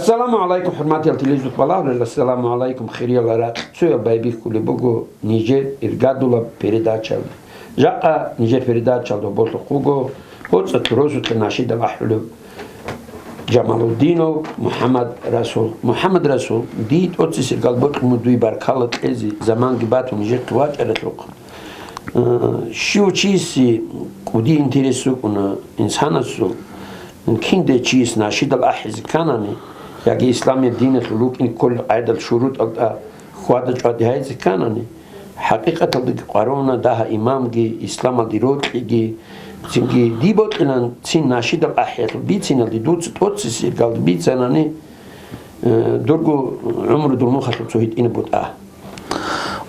Assalamu alaikum hurmati televizionistlar. Assalamu alaikum xiriyalara. Suya baybik kulibugo Niger irgadula передача. Jaqa Niger передача do bolqugo hotsa trozu tnashid al-ahlu. Jamaluddinov Muhammad Rasul dit otsis galbot mudui barkalat ezi zaman gibatu Niger tuat eletrok. Shiuchisi kudi interesu kuna insanasu كينده چیز ناشید الأحز كانني يعني إسلام الدين خلوق إن كل عدد الشروط خواد جادي هاي كانني حقيقة القرآن ده إمام جي إسلام الدروت جي تيجي ديبوت إن تين ناشید الأحياء بيتين اللي دوت توتسي قال بيتناني درجو عمر درمو خطب سويت إن بوت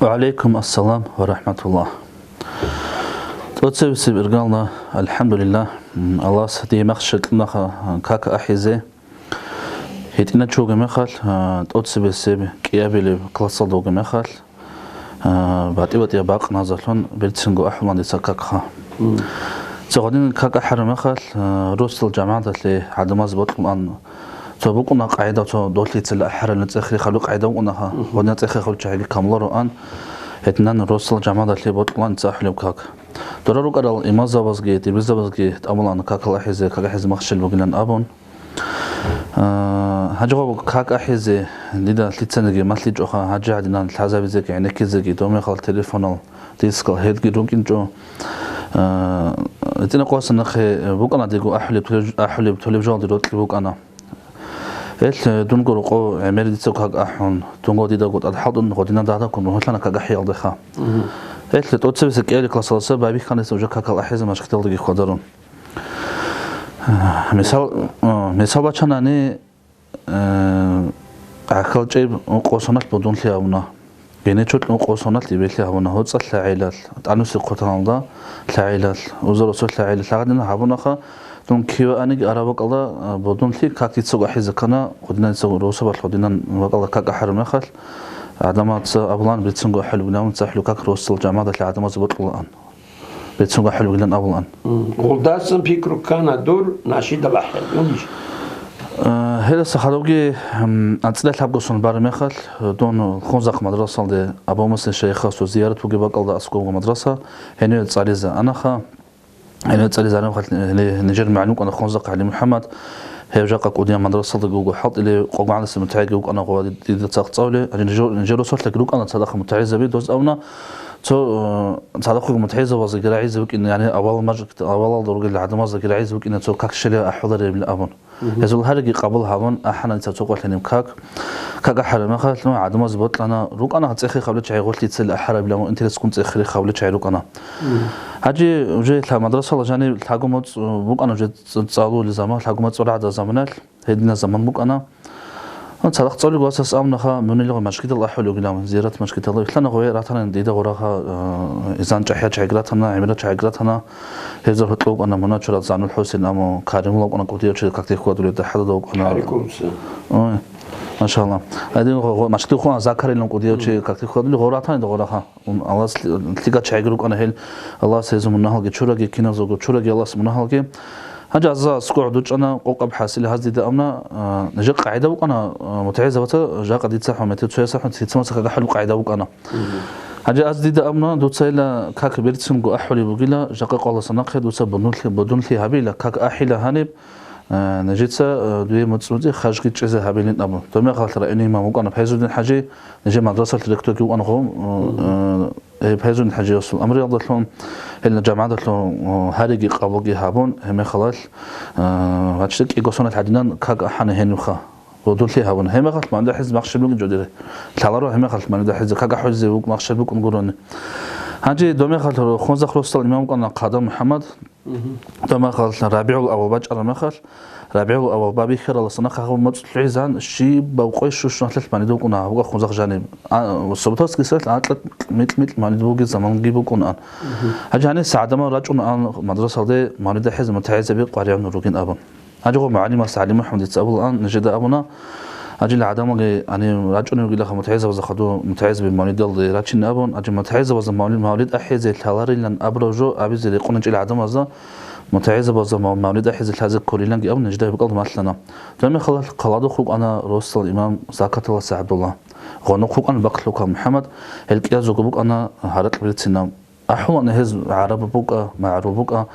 وعليكم السلام ورحمة الله. توتسي برجالنا الحمد لله. الله سدي مخشت لنا كاك أحيزة هيتنا شو جمخال توتسي بسيب كيابيل كلاصل دو جمخال بعد إبتي باق نازلون بيرتسنجو أحوان دي سكاكها سقدين كاك أحر مخال روسل جماعة اللي عدم زبط الآن تبقونا قاعدة دولتي تل أحر نتأخر خلوق قاعدة ونها ونتأخر خلوق شعبي كاملة الآن هتنان روسل جماعة اللي بطلان تساحل بكاك دورارو قرال إمازا بازجي تلبيزا بازجي تأملان كاك الأحيزة كاك أحيزة مخشل بقولن أبون هجوا كاك أحيزة ليدا تلتسنجي مثلي جوها هجا عدنا الحزاب زكي يعني كيزكي دومي خال تليفونال ديسكال هيدجي روكين جو تينا قوس نخي بوك أنا ديجو أحلي بتلفزيون ديروت بوك أنا إل دونغو رقو عمر ديسو كاك أحون دونغو ديدا قد أدحضن غدنا دادا كون هتلنا كاك أحيال دخا إل توتسي بسكيالي كلاسالسة بابي كان يسوجا كاك الأحيزة مشكتل دقي خدرون مثال بچاناني عقل جيب قوسونات بدون لياونا يعني شوت قوسونات اللي بيلياونا هو تصل لعيلة أنوس القطان ده لعيلة وزر وصل لعيلة لعدنا حبونا خا دون كيو أنا أرابك الله بدون لي كاك تسوق أحيز كنا قدنا نسوق روسا بالخدنا وقال كاك أحرم خال عدمات أبلان بتسنجو حلو نام تسحلو كاك روسل جماعة لعدمات زبط الآن بتسنجو حلو لين أبلان غلداسن بيكرو كان دور ناشيد الأحياء يونيش هذا سخالوجي أنتظر حب قصون بارمخال دون خنزق مدرسة ده أبو مسلم شيخ خاص زيارة وجبك الله أسكو مدرسة هنا تصاليزة أنا خا هنا تصاليزة أنا خالت نجر معنوك أنا خنزق علي محمد هي جاك قديم مدرسة جوجو حط اللي قوم على اسم متعاجي وأنا قوادي تساق تصولي نجر وصلت لك أنا صدق متعزة بيد دوز أونا تو صدق متعزة وزجر عايز وك إن يعني أول درجة العدم وزجر عايز وك إن تو كاكشلي أحضر بالأبون يزول هرجي قبل هون أحنا نتسوق لنا كاك أحرم ما خلت ما عدم زبط لنا روك أنا هتأخر خبلت شيء قلت تسل أحرم لما أنت لسه كنت تأخر خبلت شيء روك أنا هاجي وجيت المدرسة لجاني الحكومة بوك أنا جيت تصالو لزمان الحكومة تصور عدا زمانات هدينا زمان بوك أنا صدق تصالو بس أمنا خا من اللي مشكلة الله حلو قلنا زيارة مشكلة الله إحنا غوي راتنا نديدا غراها إذا جحيا شعقراتنا عملت شعقراتنا هذا هتلوق أنا منا شرط زانو الحسين أمو كارم لوق أنا قلت يرشد كاكتي خوات ولي تحدد لوق أنا عليكم السلام ما شاء الله هذه مشكلة خونا ذاكر لنا قلت يرشد كاكتي خوات ولي غراتنا ده غراها الله تلقى شعقروك أنا هل الله سيزم منها هالك شورا جي كنا زوج شورا جي الله سمنها هالك هجا أزا سكوع دوج أنا قوق بحاسي هذه ده أمنا نجى قاعدة وق أنا متعزة وتا جا قديت صح ومتى تسوي صح تسمع صح حلو قاعدة وق أنا هجا أزدي ده أمنا دوت سيلا كاك بيرتسم جو أحولي بقيلا جاك الله صناقه دوت بدون لي هبيلا كاك أحيلا هنب نجيتسا دوي متصودي خارج كي تشيز هبيلين أمر تومي قالت رأيني ما ممكن أنا بهزودين حاجة نجي مدرسة الدكتور وأنا قوم بهزودين حاجة يوصل أمري أضلت لهم إن جامعة لهم هارجي قابوجي هابون هم خلاص هتشتك إيجوسون الحديدان كاك أحنا هنوخا بدون لي هابون هم قالت ما عنده حز مخشب لوك جودره تلارو هم قالت ما عنده حز كاك حز لوك مخشب لوك نقولون هاجي دومي قالت خنزق خلصت الإمام قلنا قادم محمد دومي قالت ربيع الأول باج أنا مخال ربيع الأول بابي خير الله صنعها هو مطلع زان الشيء بوقيش شو شنو ثلاث ماني دوكنا هو خنزق جانب والصبتاس كسرت عطلت مثل ماني دوكي زمان جيبو كنا هاجي يعني سعادة ما رجعنا عن مدرسة دي ماني ده حزب متعزة بقارئ نروجين أبا هاجي هو معلم علي محمد يتسأل الآن نجد أبونا أجل العدم يعني رجعنا يقول لك متعزة وزخدو متعزة بمولد الله رجعن أبون أجل متعزة وزمولد مولد أحيز الثالاري لأن أبرجو أبي زي يقولن أجل العدم وزا متعزة بازا مولد أحز الحزق كوريلانجي أو نجده بقلد مثلنا لما خلال قلادو خوك أنا رسل الإمام زكاة الله سعد الله غنو خوك أنا بقلوك محمد هلك يا زوجبوك أنا هارت بلتنا أحو أنا هز عرب بوك معروف بوك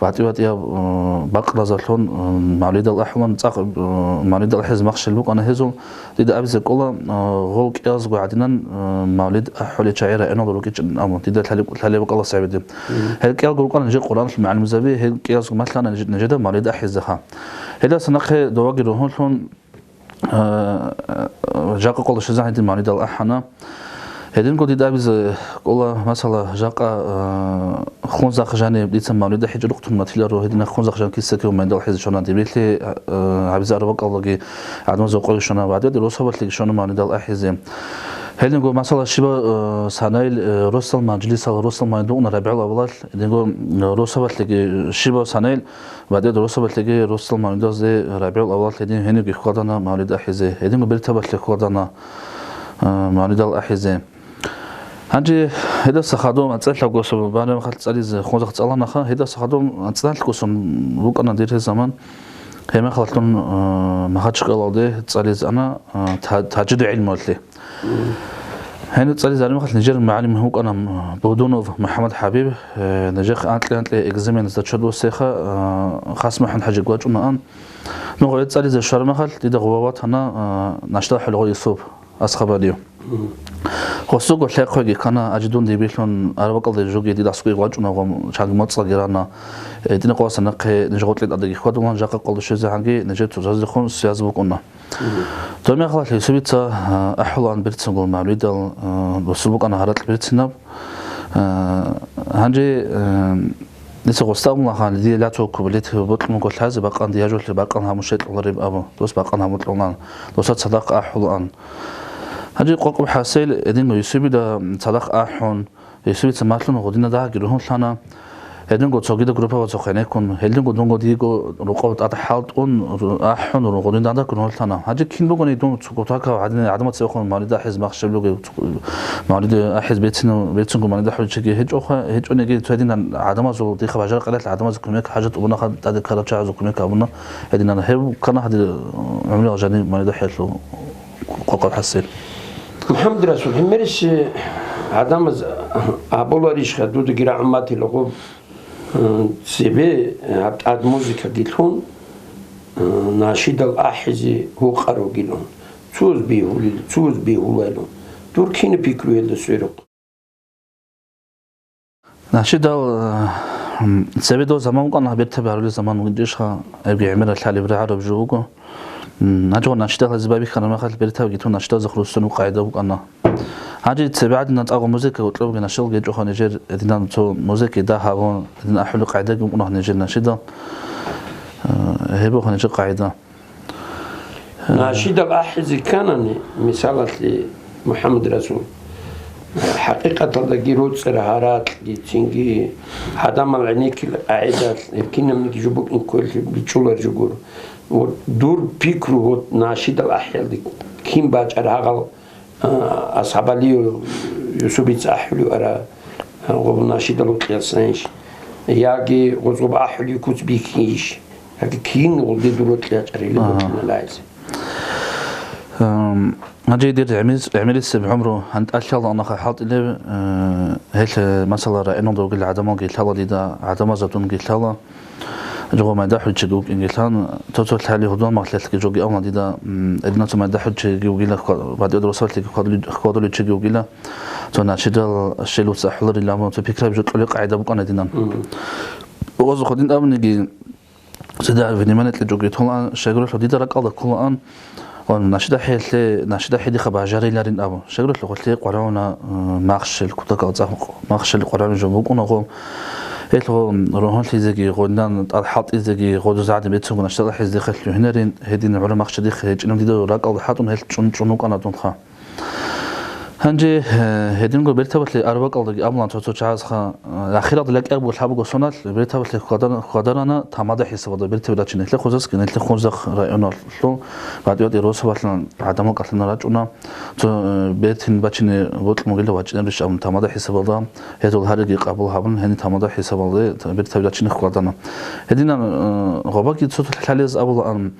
بعد يا بقرة زلون مولد الأحوان تاق مولد الحز مخشل بوك أنا هزو تدا أبزك الله غوك يا زوج عدنا مولد أحول شعيرة أنا ضلوك أمر تدا تحلي بوك الله سعيد هلك يا زوج أنا نجي قرآن مع المزابي هلك يا زوج مثلا نجد مولد أحزها هذا سنخ دواجي روحون جاك قول شزاح هذه مولد الأحنا هذين قد دابز قول مثلا جاك خونزاق جاني بديت مولد حج رقت المثيل هذين خونزاق جان كيسك يوم من الحز شلون دبلتي عبز أربعة الله جي عدم زوقل شلون بعد دروس هبط لي شلون مولد الأحز هذين قول مثلا شبه سنايل رسل مجلس رسل ما يدون ربيع الأول هذين قول روس هبط لي شبه سنايل بعد دروس هبط لي رسل ما يدون زي ربيع الأول هذين هني بيخوضنا مولد أحز هذين قبل تبط لي خوضنا مولد الأحز هنجي هذا سخادوم أتصل لقوسم بعد ما خلص عليه خونزق تصلنا نخا هذا سخادوم أتصل لقوسم بوك أنا دير الزمان هي ما خلطون ما خدش قالوا ده تصلي أنا تهجد علم ولا هنا تصلي زي ما خلط نجر معلم هوك أنا بودونوف محمد حبيب نجح أنت إكزامين زتشد وسخة خاص ما حن حاجة قواج وما أن نقول تصلي زي الشهر ما خلط ده غوابات هنا نشتغل حلو يصوب أصحاب اليوم خصوصا شيء كان أجدون ديبيشون أربعة قلدي جوجي دي داسكوي واجونا وهم شاق متصل جيرانا دينا قوس نق نجوت لي أدري خدوان جاك قلد شيء زهانجي نجت تجهز خون سياز بكونا تومي خلاص يسويت أحوال بريتسون قول معلود وسبوك أنا هرت بريتسناب هنجي لسه قصتهم الله خان دي لا توك بليت بطل من كل هذا بقى عندي يجول بقى أنها مشيت الله رب أبو دوس بقى أنها مطلونا دوسات صدق أحوال هذي قوق بحاسيل إدين يسوي ده صدق أحون يسوي تماثلون غدينا ده جرهون لنا إدين قد سوقي ده جروبا وسوقينكم هيدين قد دون قديجو رقابة أتحالت أحون وغدينا ده جرهون لنا هذي كين بقول يدون سقطاك وعدنا عدم تسوقون مالي ده حز مخشب لوجي مالي ده حز بيتسون مالي ده حول شيء هج نجي تودينا عدم زو دي خباجر قلت عدم زو كميك حاجة أبونا خد هذا كلام شاع زو كميك أبونا هدينا نهيب كان هذا عمله جاني مالي ده حلو قوق بحاسيل محمد رسول همرش عدم أبولاريش خدود غير عماتي لقوب سبي عبد موسيقى قلتون ناشد الأحزي هو قرو قلون توز بيهولون تركين بيكرو يلد سيرق ناشد سبي دو زمان قانا بيتبع لي زمان وديشها أبي عمر الحالي برعرب جوجو نجوا نشتغل زبابي كنا ما خلت بريتها وجيتوا نشتغل زخرو السنو قاعدة وقنا هاجي تبعدنا نتأغو موسيقى وطلبوا نشتغل جيجو خا نجير دينا نتو موسيقى ده هون دينا أحلو قاعدة قمنا نجير نشيدا هبو خا نجير قاعدة ناشد الأحزي كانني مثالات لمحمد رسول حقيقة الدقيروت سرهارات تيجي حدام العنيك العائدات كنا من جبوك إن كل بيشولر جبور ودور بيكرو ناشد الأحيال دي كيم باج أرهاغل أصحاب لي يسوبيت أحلو أرا غو ناشد الوطياسنش ياجي غزوب أحلو يكوت بيكيش ياجي كين غلدي دروت لياج أريلي بطلنا لايز هاجي يدير عمل السبع عمره عند أشياء الله أنا حاط إليه هيك مثلا رأينا ضوء العدم قلت الله لذا عدم زبطون قلت الله جو ما دحول تجوج إنجلترا توصل حالي هدوء ما خلت تجوج أو ما ديدا إدنا ما دحول تجوج إلى بعد يدرس وصلت خاطر تجوج إلى تونا شدال الشيء وسحلر إلى ما تفكر بجد على قاعدة بقنا دينا وغزو خدين أبن نجي سدا في نمانة تجوج هلا شغله ديدا ركض كل آن ونشده حيدي خبر جاري لارين أبو شغله لقلت قرانا ماخشل كنت قاعد ماخشل قرانا جنبك ونقوم هيلو روحان تيزكي غودنا الحاط إزكي غودو زعد بيتسون نشتغل حزدي خلوا هنرين هدين على مخشدي خرج إنهم ديدو راك أو حاطون هيل شنوك أنا دون خا هنجي هدين قو برتبط لي أربع قلدي أملان توتو جهاز خا أخيرا لك أبو الحب قصونات برتبط لي قدرنا تماده حساب ده برتبط لشين إتلا خزاس كنا إتلا خزاق رأينا لو بعد يودي روس بطلنا عدم قتلنا راجعنا تو بيتين بتشين قلت مقولة واجنا رش أم تماده حساب ده هذول هرجي قبل هبن هني تماده حساب ده برتبط لشين قدرنا هدينا غباك يتصل الحليز أول أم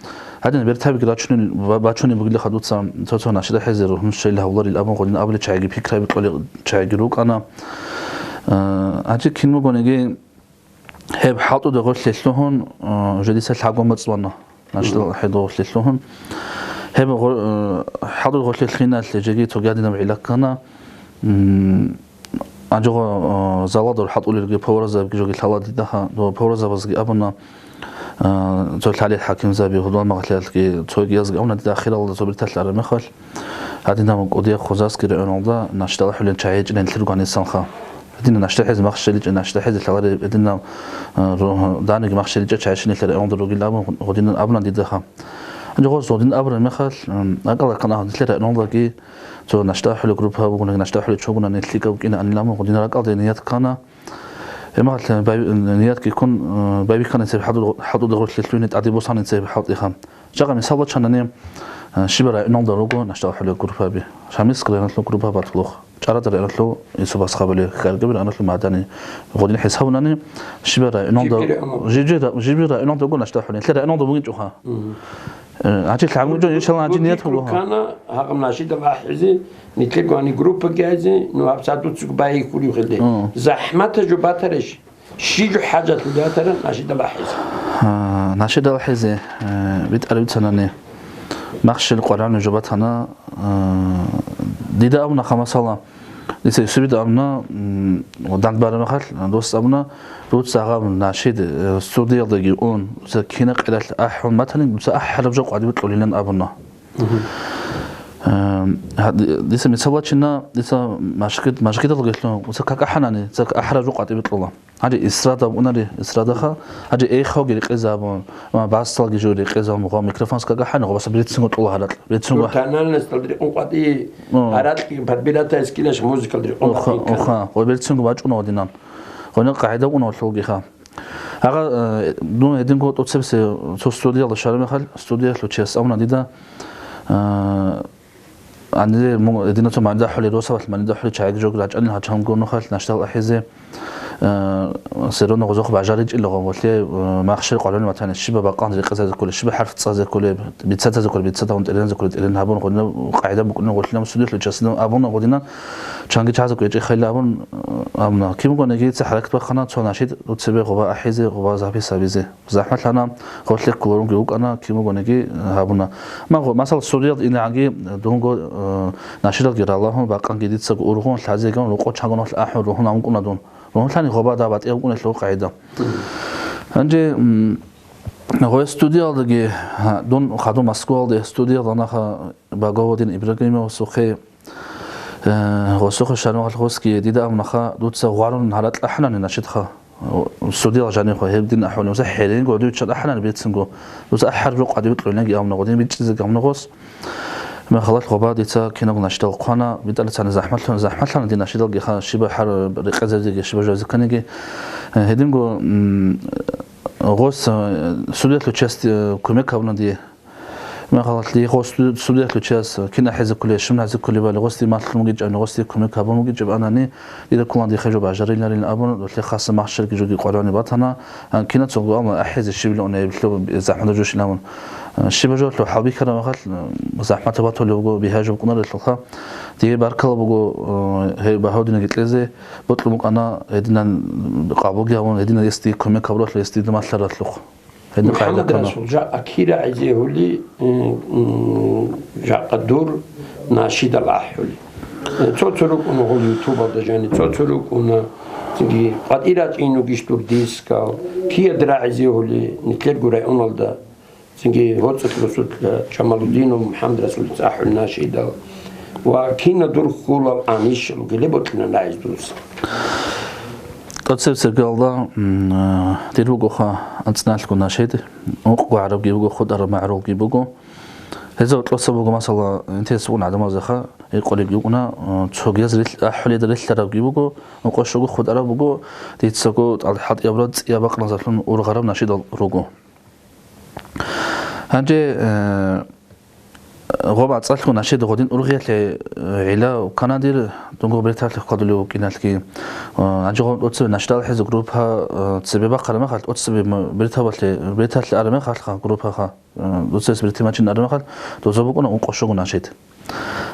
هذين برتبط لشين بتشوني مقولة خدوت سام توتو ناشدة حزر هم شيء له والله الأمر قلنا قبل تشاجي فكرة بتقول تشاجي روك أنا أجي كلمة قنيجي هب حاطو دغول لسلوهن جدي سلحقو متصونا ناشدة حدو لسلوهن هب حاطو دغول لسخينا اللي توجدنا بعلاقنا أجو زلادر حاطو لي باورزا بيجوجي الحلاد ده دو باورزا بزجي أبنا زول عليه الحاكم زابي هدول مغلالكي توجي يزجي أونا داخل الله زبر تطلع المخل هادينا مقودية خزاس كده أنوضا نشتغل حلين شعيج ننتلقوا عن السنخة هادينا نشتحز مخشلج نشتحز الحواري هادينا دانك مخشلج شعيج نتلقى أنوضا روجي لابن هادينا أبنا ديدها أنجو غوز هادينا أبنا المخل أقل قناة نتلقى أنوضا كي تو نشتغل حلو جروبها وقلنا نشتغل حلو شغلنا نتلقى وكينا أن لامو هادينا أقل دينيات قناة مثلا نيات كيكون بايبي كان يصير حدو دغول للفلوين تعدي بوصان يصير حاط إخام شغل مثال شنني شبرا نوض روجو نشتغل حلو جروبها بي شاميس كلنا نطلع جروبها بطلوخ شارة دري نطلع يسوبس خبلي خارج قبل نطلع معدني غادي نحسبنا ني شبرا نوض جيبرا نوض روجو نشتغل حلو ثلاثة نوض بوجي جوها عادي العمود إن شاء الله عادي نيات هو كان هاقم ناشيد الأحزي نتلقوا عن جروب جاهزة نو أبسطوا تسقباي كل يخلي زحمة جباترش شيء حاجة تجاتر ناشيد الأحزي ناشيد الأحزي بيتقرب سنة مخش القرآن جباتنا ديدا أبنا خمس الله لسه يسبيد أبنا ودان بارم خال دوست أبنا روت ساقام ناشيد السعودية ضيجي أون زكينا قلة أحون مثلا بس أحرب جو قاعد بتقول لنا أبنا لسه مثلا شنا لسه مشكلة لقيت له بس كأك أحناني زك أحرب جو قاعد بتقول له هذه إسراد أبونا إسراد خا هذه أي خوجي لقيزابون ما بعض طلقي جوري قيزام مقام ميكروفون كأك أحنا بس بريت سنقول الله هذا بريت سنقول كانال نستدري قاعدي هذا بدبيرات إسكيلش موسيقى دري أخا وبريت سنقول باجونا ودينان هنا قاعدة ونوصل خا هذا دون هدين قط أتصبس استوديو الله شارع مخال استوديو لوتشيس أمنا ديدا عندي دينا تو معدا حولي روسا بس معدا حولي شايك جوك راج أنا هتشام قولنا خال نشتغل أحيزة سيرونا غزوق بعجارج إلا غوالي ما خشر قالون مثلا الشباب بقان زي قصة كل الشباب حرف تصازي كل بيتسات كل بيتسات وانت إلين كل إلين هابون قلنا قاعدة بقولنا قلت لهم استوديو لوتشيس أبونا قلنا شانجي جهاز كل شيء خيل أبون أمنا كيف قلنا جيت سحركت بخنا تو ناشيد وتسبي غبا أحيزة غبا زعبي سبيزة زحمة لنا قلت لك كلهم جوك أنا كيف قلنا جي هابونا ما هو مثلا السوريا إن عندي دونغو ناشيد الجرا الله بقان جديد سق أروحون الحزي كانوا لقوا شغلنا الأحمر روحون عم كنا دون روحون ثاني غبا دابت إيه كنا شلون قاعدة عندي هو استوديو دقي دون خدوا مسكول ده استوديو أنا خا بعوضين إبراهيم وسخي وسخ الشانو الخوسكي ديدا أمنا خا دوت سغوارون هالات أحنا نناشد خا استوديو جاني خا هبدين أحوال وسح حيلين قعدوا يتشد أحنا بيتسنجو وس أحر جو قعدوا يطلعون نجي أمنا قاعدين بيتجز أمنا غوس ما خلاص غبا ديتا كنا نشتغل قانا بيتقلت عن زحمة لنا دي نشتغل جي خا شبه حر رقازة دي شبه جوز كنيجي هدين جو غوس استوديو لوتشست كوميك أمنا دي ما خلاص لي غوس استوديو لوتشاس كنا حزب كل شيء من حزب كل بالي غوستي ما تلمجي أنا غوستي كوميك أبون مجي جب أنا ني إذا كنا دي خجوا بعجرين لين أبون وتلي خاصة مع الشركة جودي قاروني بطنا كنا تسوق أما أحز الشيء اللي أنا يبلو زحمة جوش لامون الشيء بجوت لو حبي كنا ما خل زحمة تبعته اللي بقول بيهاجم كنا للخا تيجي باركلا بقول هي بهودنا قلت لزي بطلب أنا هدينا قابوجي أبون هدينا يستي كوميك أبروت يستي دم أثرت لخ محمد رسول جاء أكيرا عزيه لي جاء قدور ناشيد الأحولي تطلق أنه هو يوتيوب دجاني تطلق أنه تجي قد إيراد إنه جيشتور ديسكا كي أدرى عزيه لي نتلقوا رأي أنه ده تجي هوتسك رسول جمال الدين ومحمد رسول الأحول ناشيد وكينا دور خلا عميش وقلبت لنا نعيش دوس تتصل سرقالله تيروجو خا أنتناش كنا شيء أوقع عرب جيبوجو خد عرب معروف جيبوجو هذا وتلصق بقى مثلا أنت سوون عدم أزخا يقول لك يقولنا تشوج يزري أحلي دري الثراب يبقوا نقاشوا خد أرا بقوا تيتسقوا على حد يبرد يبقى نزلون ورغرب نشيد الرجو هنجي غوبا تصلحوا نشيد غدين أرغيت لعلا وكندير دونغو بريتال قدلو كينالكي هنجي غوب أتصل نشيد الحز جروبها تسبب قرمة خالد أتصل بريتال الأرمة خالد جروبها خا دوسس بريتي ماشين أرمة خالد دوزبقونا نقاشوا نشيد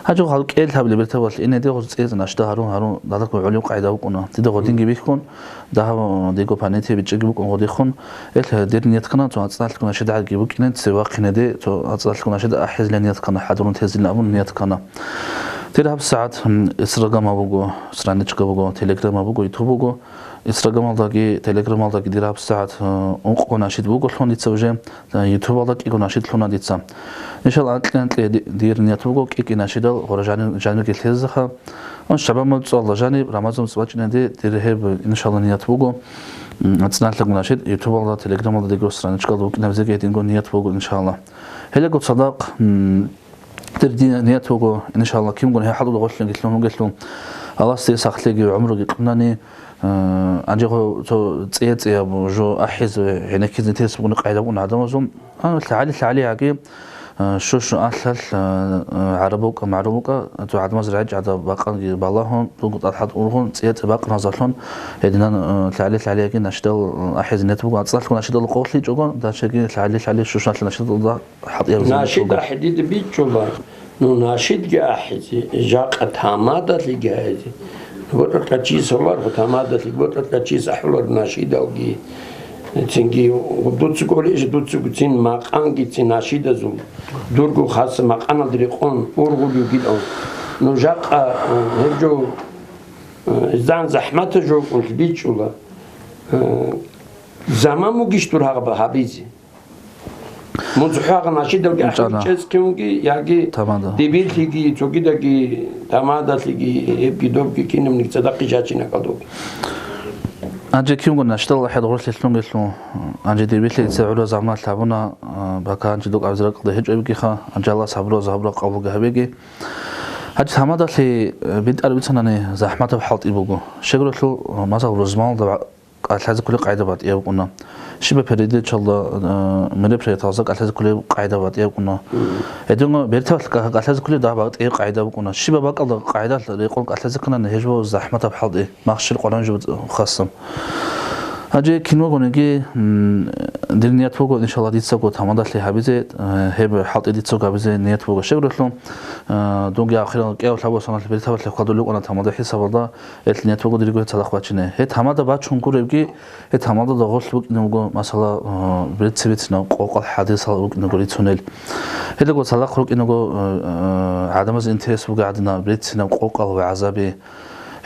هاجو خالد كيل هابل بريتال إن دي غوز نشيد هارون دادك عليم قاعدة وكنا تيدا غدين جبيكون ده ديكو بانيتي بيجيبوك غوديخون إل دير نيت كنا تو أتصلت كنا شد على جيبوك إن سواق ندي تو أتصلت كنا شد أحيز لنيت كنا حضرون تهزين لأبون نيت كنا تيرها بالساعات إسراغام أبوغو سرانيتشك أبوغو تيليجرام أبوغو يوتيوب أبوغو إسراغام ألداكي تيليجرام ألداكي ديرها بالساعات أنقو ناشيد بوغو لون يتسوجي يوتيوب ألداكي إيغو ناشيد لون ديتسام إن شاء الله أتلانت دير نيت بوغو كيكي ناشيد غورجاني جانوكي تهزخا شباب ما تصل لجاني رمضان سباق ندي ترهب إن شاء الله نيات بوجو أتصنع لك ناشد يوتيوب الله تليجرام الله ديجو سرانش كذا وكنا بزيك يتنقل نيات بوجو إن شاء الله هلا قلت صداق تردي نيات بوجو إن شاء الله كيم قلنا هي حضر غسل قلت لهم الله استيساق لي عمره قلناني أنجو تيت يا جو أحيز يعني كذا تيسبون قاعدة بون هذا مزوم أنا تعالي عقيب شوش أهل عربوك معروبوك تو عدم زرعج عدا باقي بالله توقط أحد أورهون تيت باقي نازلون هدينا تعالي كي نشتغل أحيز نتبوك أتصلت كنا نشتغل قوتلي جوجون ده شيء تعالي شوش نشتغل ده حط يرزق ناشد أحدي بيت شولا نو ناشد جا أحدي جاق تامادة لجاهدي بقول كتشيس الله تامادة بقول كتشيس أحلى ناشد أوجي تنجي ودوتس قوليش دوتس قتين ما قانجي تناشيد زوم دورجو خاص ما قانا دريقون أورغوليو جدا نجاق هرجو زان زحمة جو قلت بيتش ولا زمان مجيش تور هذا بحبيزي منزحها ناشيد وجا حبيتش كيونجي ياجي دبيل تيجي توجي دقي تمادا تيجي يبقي دوبي كينم نتصدق جاتشينا كدوب أنجي كيم قلنا نشتغل واحد غرس لسلون قلتلو أنجي دير بيتلي تسعولو زعما تلعبونا بكا أنجي دوك عبزرق قضي هجو يبقي خا أنجي الله صبرو زهبرو قابل قهبيقي هاج تهمادا لي بيت أربيتنا زحمة بحالت إبوغو شكرا لو مازال روزمال دبع الحاجة كل قاعدة بعد يبقونا شبه بريدي إن شاء الله مري بري تازق الحاجة كل قاعدة بعد يبقونا هدونا بيرتاح الحاجة كل ده بعد إيه قاعدة يبقونا شبه بقى القاعدة اللي يقول الحاجة كنا نهجو زحمة بحالت إيه ما خشل قرآن جو خاصم هاجي كينو قنقي دير نيات فوق إن شاء الله ديتسوق تمادت لي حبيزة هب حاط ديتسوق حبيزة نيات فوق شغل لهم دونجي آخر كيو ثابو سنة البيت ثابت لقادو لوك أنا تمادت حساب الله نيات فوق ديرجو تصدق باتشنه هي تمادت بعد شون كوربكي هي تمادت ضغط لوك نوجو مثلا بريت سبيتنا قوق الحديث لوك نقولي تونيل هذا قو تصدق لوك نوجو عدم الانترس فوق عدنا بريت سنا قوق وعذابي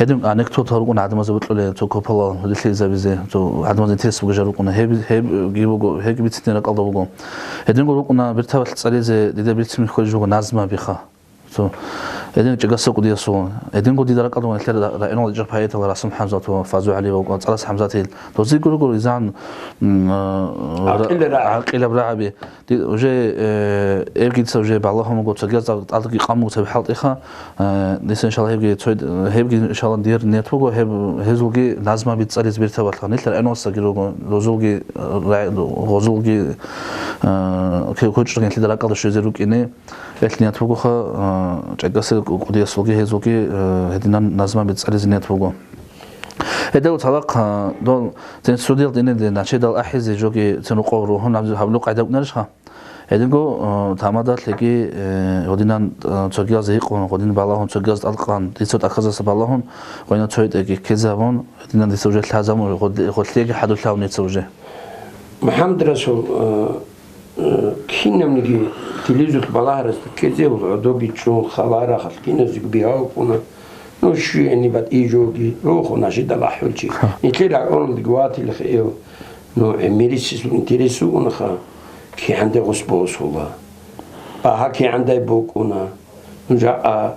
هدم أنكتو تهرقون عدم زبط له تو كوبلا هذي زبيزة تو عدم زنتيس بجربونا هب جيبوجو هيك بيتسنين رقالة بوجو هدم قولونا برتاح تسألي دي بيتسمي خرجوا نازمة بيخا تو هدم جالسوا قديا سو هدم قدي درك أدوان الثلاثة رأينا الجرب هاي تلا رسم حمزة وفازوا عليه وقال على حمزة تو زي قولوا إذا عقيل برعبي وجه إبكي تسوي بالله هم قلت جالس أعطيك قاموا تبي حالت إخا لسه إن شاء الله هيبقي إن شاء الله ندير نتوقع هزوجي لازم بيتصل زبيرته وطلع نتلا أنا وصلوا لزوجي غزوجي كوتش كان تدرك على شيء زروك إنه إثنين نتوقع جالس قدي سوقي هزوجي هدينا لازم بيتصل زنتوقع هذا وطلق دول تنسوديل دين نشيد الأحيز جوجي تنقورو هم نبذ حبلو قاعدة نرشها هذينكو تامادات لقي ودينا تجاز زيق ودين بالله تجاز القان ديسوت أخذ بالله وين تشويت كذابون هذينا ديسوجة الحزام وخلتيجي حدث لهم نتسوجة محمد رسول كنا منجي تليزوت بالله رست كذاب وعدوبي تشون خبارة خلكينا زق بيها وكنا نوش يعني بات إيجوجي روح وناشد الله حولتي نتلي عقولهم دقواتي لخيو نو ميريسيس وانتريسو ونخا كي عنده غصبوس والله كي عنده بوكونا نجا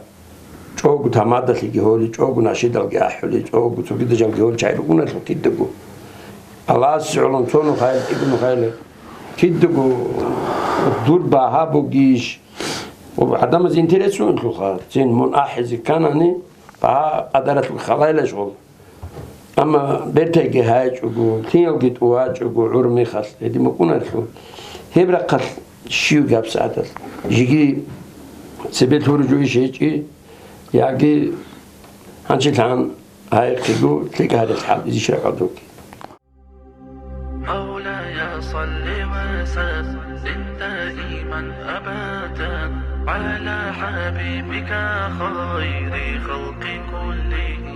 جوجو تمادت لي هولي جوجو ناشد الله حولي جوجو تقدر جال هول شايفونا تكدقو الله سعلون تونو خايل ابن خايل كدقو دور بها بوجيش وعدم زينترسون لخا زين من أحز كانني بها قدرت الخلايا شغل أما برتجي هاج وقول تيل جت واج وقول عرمي خل هدي مكونة الحول هبرة قل شيو جاب ساعات يجي سبيل هرجوي شيء يجي هنشيل عن هاي كيلو تلقى هذا الحال يجي شيء عدوك مولاي صل وسلم دائما أبدا على حبيبك خير خلق كلهم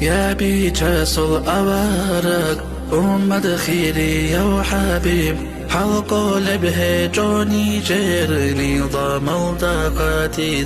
يا بيجاس الأوارق ومدخيري يا حبيب حلق لبه جوني جيرني ضم الدقاتي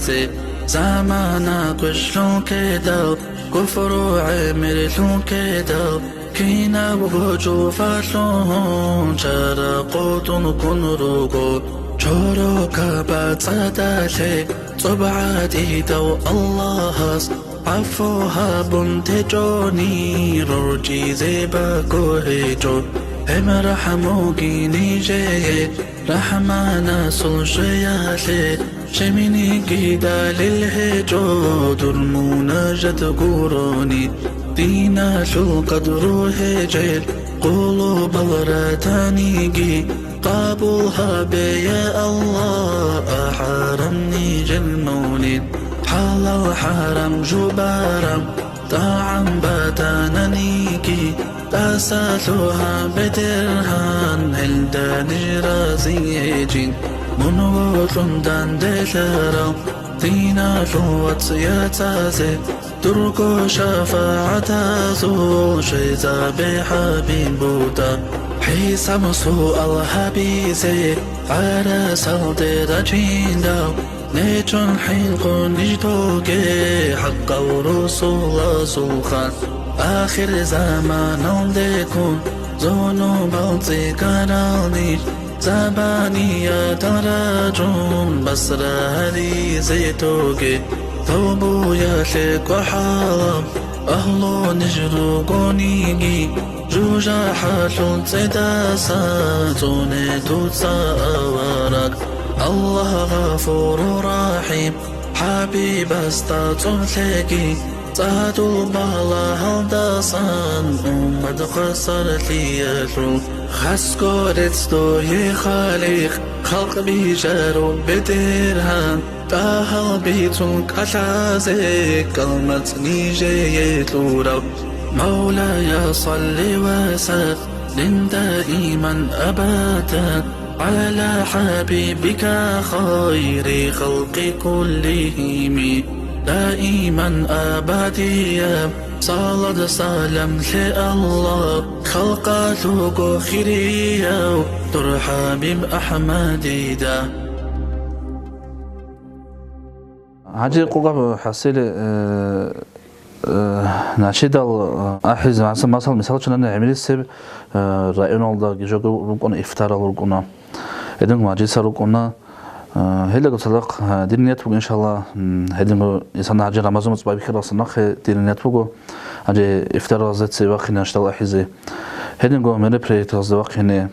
زمانا كشلو كدو كفر عمر لو كدو كينا وجو فاشلون شرقوت كن روغو شورو كبات صدالي صبعاتي دو الله عفوها بنتجوني رجي زيبا كوهيجو هم رحموكي نيجي رحمانا سلشيالي شميني كيدا للهجو درمونا جد قروني دينا شو قدرو هجل قلوب الراتانيجي قابلها بيا الله أحرمني جلمولين حلال حرم جبارم طعم باتانانيكي تاسالوها بدرهان هلدان رازيجين منوطن دان دلارو دينا لوات ياتازي درقو شفاعتا زو شيزا بحبيب بودا حيسام سوء الحبيزي على سلطة جينداو نيجون حيلقو نجدوكي حق ورسول سلخان آخر زمان ديكون زونو بلطي كارالني زبانية تراجون بسرة هذي زيتوكي ثوبو يشك وحرام أهلو نجرو قونيجي جوجا حاشون سداسا تونيتو تساورك الله غفور رحيم حبيب استاذ تلاقي تعدو بالا هندسان أمد خسر ليشو خسكو رتستو يخاليخ خلق بيجارو بدرهان تاهل بيتون كالازي كلمة نيجي لورو مولاي صل وسلم دائما أبدا على حبيبك خير خلق كلهم دائما أبديا صلى سلام لله خلقته خيريا ترحب بأحمد دا عجي قوقع حسيل ناشد أحز مثلا مثال شنو نعمل السب رأينا الله جوجو ركون إفطار ركونا إذن ما جي سركونا هلا قلت لك دينيات إن شاء الله هذا إنسان عجي رمضان مصباح بخير أصلا دينيات فوقه عجي إفطار زت سواق هنا اشتغل أحزة هذا نقول من بريت الزواق هنا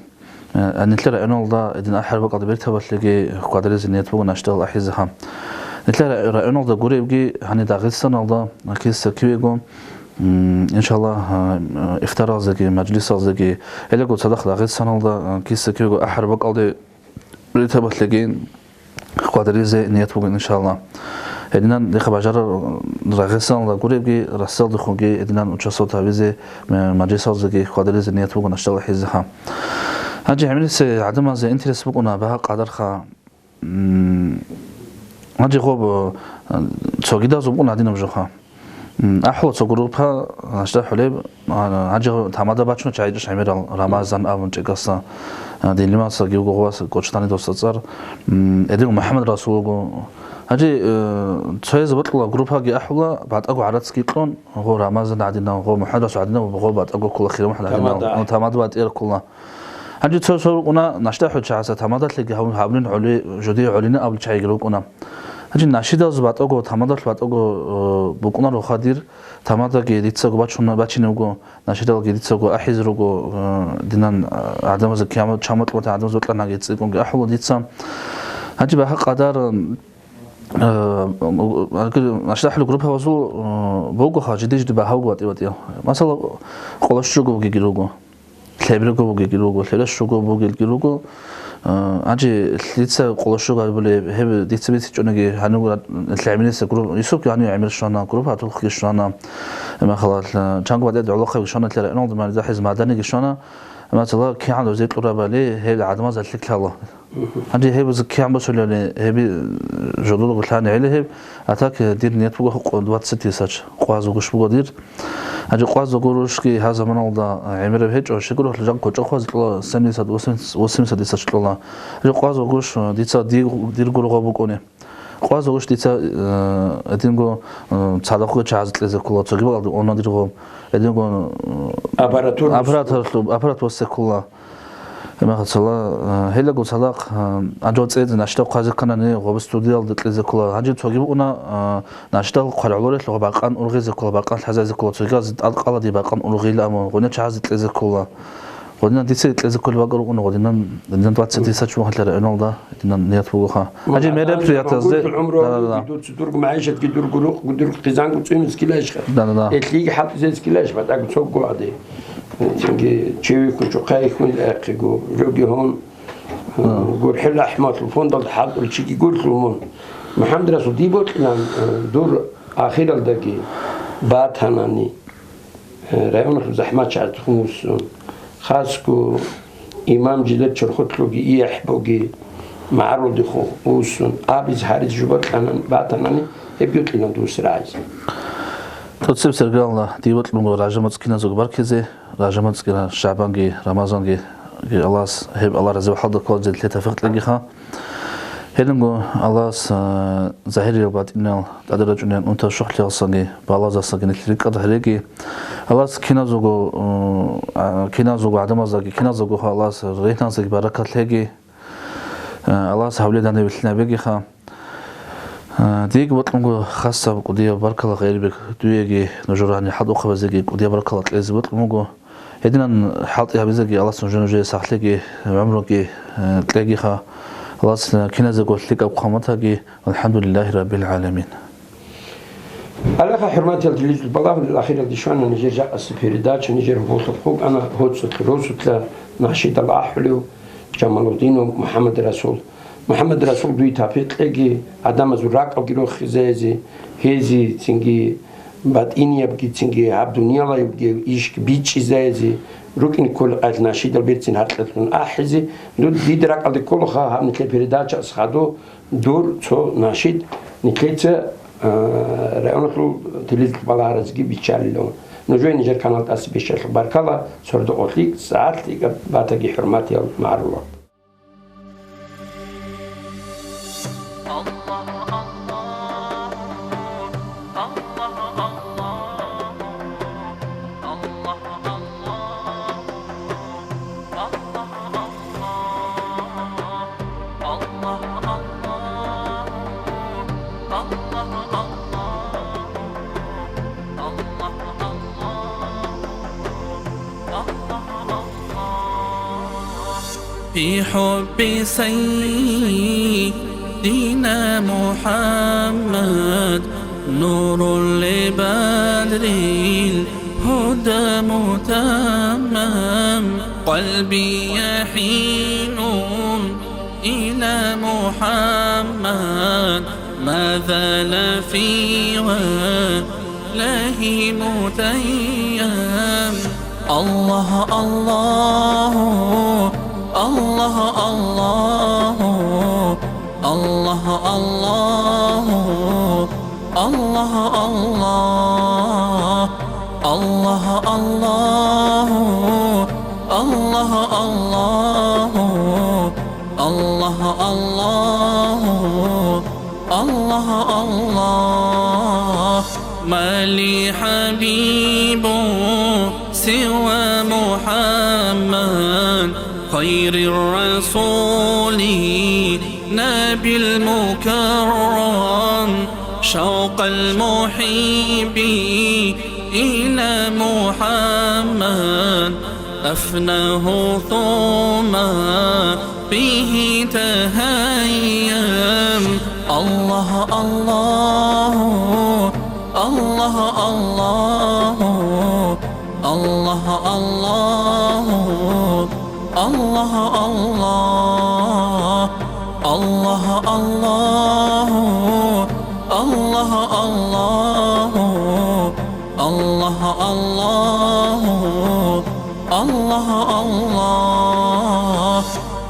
نتلقى رأينا الله إذن أحر وقت بيرتها بتلاقي قادر زينيات فوقه نشتغل أحزة هم نتلقى رأينا الله قريب جي هني داغستان الله كيس كيويقوم إن شاء الله إفطار زكي مجلس زكي هلا قلت لك داغستان الله كيس كيويقو أحر وقت بيرتها بتلاقي قادر زي نيات فوق إن شاء الله هدينا دخل بجار رغسان الله قريب جي رسال دخون جي هدينا نشوفه تعبيزه مجلس زكي قادر زي نيات فوق نشتغل حزها هجي عملي سي عدم زي انترس بقنا بها قادر خا هجي خوب تسوقيدا زبون عدينا بجوخا أحوال تجربها أشتغل حليب هجي تمادا باتشون تعيش عمير رمضان أو نجقصا دين لما سجيو قواس كوشتاني دوستار إديو محمد رسول هجي تسويز بطلع جروبها جي أحوال بعد أقو عرض سكيكون هو رمضان عدينا هو محمد رسول عدينا وهو بعد أقو كل خير محمد عدينا تمادا بعد إير كلنا هجي تسوي قنا نشتاح شعسة تمادا تلاقي هم حابين علي جدي علينا قبل شيء يقولوا قنا هجي ناشيدا زبط أقو تمادا بعد أقو بقنا رو خادير تمادا جديد سقو باتشون باتشينوجو ناشيدا جديد سقو أحيز روجو دينان عدم زكيامة شامت وتعدم زوجنا جديد سقو أحوال ديتسام هجي بها قدر اشرح له جروب هوزو بوغو خا جديد بها هوغوت يوديو مثلا قولشوغو گيگيروغو تلبرغو گيگيروغو تلشوغو بوگيگيروغو 아직 리츠 콜쇼가 볼에 헤브 디츠비스 쪽에 하는 거 살미네스 그룹 이속이 아니야 아메리카나 그룹 하도 그게 쇼나 ما خلاص جانغ بعد علاقه وشانا ترى انا ما زحز معدني شانا مثلا كي عنده زي قرابه لي هي عدم زلك الله عندي هي بس كي عم بسول هي جدول قلت انا عليه اتاك دير نيت بو 26 ساعه قوازو غش بو دير عندي قوازو غروش كي هذا من الله عمره هيج او شكرو لجان كوچو خواز سمي ساعه وسم ساعه ساعه الله عندي قوازو غش ديتا دير غرو بو كونه قوازو غش ديتا ادينغو صادقو чаазлезе кула цогибалды онадирго ادينغو аппаратур секула مثلا هلا قلت لك أجود سيد نشتغل قاعد كنا غوب ستوديال دتلزق كلا هنجي توجي بقولنا نشتغل قرعلورة لغة باقان أرغيز كلا باقان حزاز كلا توجي القلا دي باقان أرغي لا ما قلنا شعاز دتلزق كلا قلنا دي سيد دتلزق كلا باقر قلنا قلنا دنا توات سيد ساتش واحد لرا إنه ده دنا نيات فوقها هنجي ميرا بريات زي لا تدور معيشة تدور قلوق تدور قزان قلت سوي مسكيلاش لا تليق حط زي مسكيلاش بعد أقول سوق قاعدة çünkü çevik uçakay kun aqigo jogi hon gor hil ahmar fondal had ulchiki gurtlumon Muhammed Rasul dibot lan dur akhiraldaki baat hanani rayon zahmat chat khumusun khas ko imam jidat churkhotlogi ihbogi ma'rud khusun abiz hariz jubat lan baat hanani ebyot lan dur siraz تتصيب سرقالنا ديوت لونغو راجمات كنا زوج بركزي راجمات كنا شعبانجي رمضانجي الله هب الله رزق حظ كل جد لتفقت لقيها هلنغو الله زهير يبات إنه أدرج إنه أنت شخص يصنعي بالله زصنعي نتريك أدهريكي الله كنا زوج عدم زاجي كنا زوج الله ريحنا زاجي بركة لقي الله حولي دنا بتلنا بقيها ديك بطلنغو خاصة بقضية بارك الله غير بك دويجي نجوراني حد أخوة زيجي قضية بارك الله تلازم بطلنغو هدينا حاطيها بزيجي الله سبحانه وتعالى سحليجي عمركي تلاقي خا خلاص كنا زي قلت لك أبقامتها الحمد لله رب العالمين. على حرمات الجليل البلاغ الأخيرة دي شو أنا نجير جاء السفيردات نجير هوت الخوب أنا هوت ستروس وتلا ناشيد الأحلو جمال الدين ومحمد رسول محمد رسول دوی تافت لگی آدم از راک آگیرو خزایزی هزی تینگی بعد اینی ابگی تینگی عبد دنیا لا ابگی ایشک بیچی زایزی روکن کل از نشید البرتین هرتلتون آخیزی دو دید راک آدی کل خا هم نکل پیرداچ از خادو دور تو نشید نکلت رأونتلو تلیت بالارزگی بیچالی لون نجوی نجار کانال تاسی بیشتر برکالا سرد اوتلیک ساعت لیگ باتگی حرماتی معروف في حب سيدنا محمد نور لبدر الهدى متمم قلبي يحين إلى محمد ما زال في وله متيم الله الله الله الله الله الله الله الله الله الله الله الله الله ما لي حبيب سوى محمد خير الرسول نبي المكرم شوق المحب إلى محمد أفناه ثم به تهيم الله الله الله الله الله الله الله الله الله الله الله الله الله الله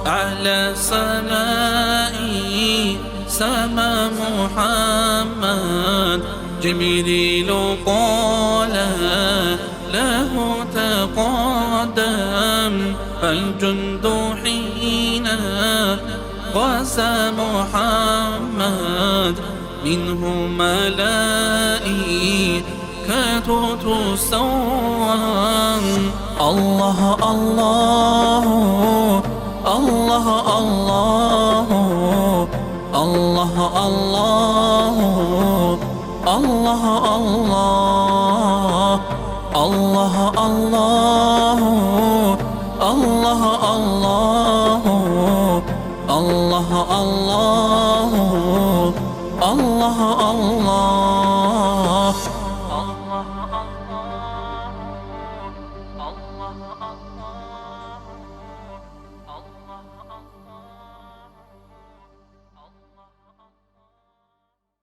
على سمائي سما محمد جبريل قال له تقدم الجند حين غزا محمد منه ملائكة تسوم الله الله الله الله الله الله الله الله الله الله الله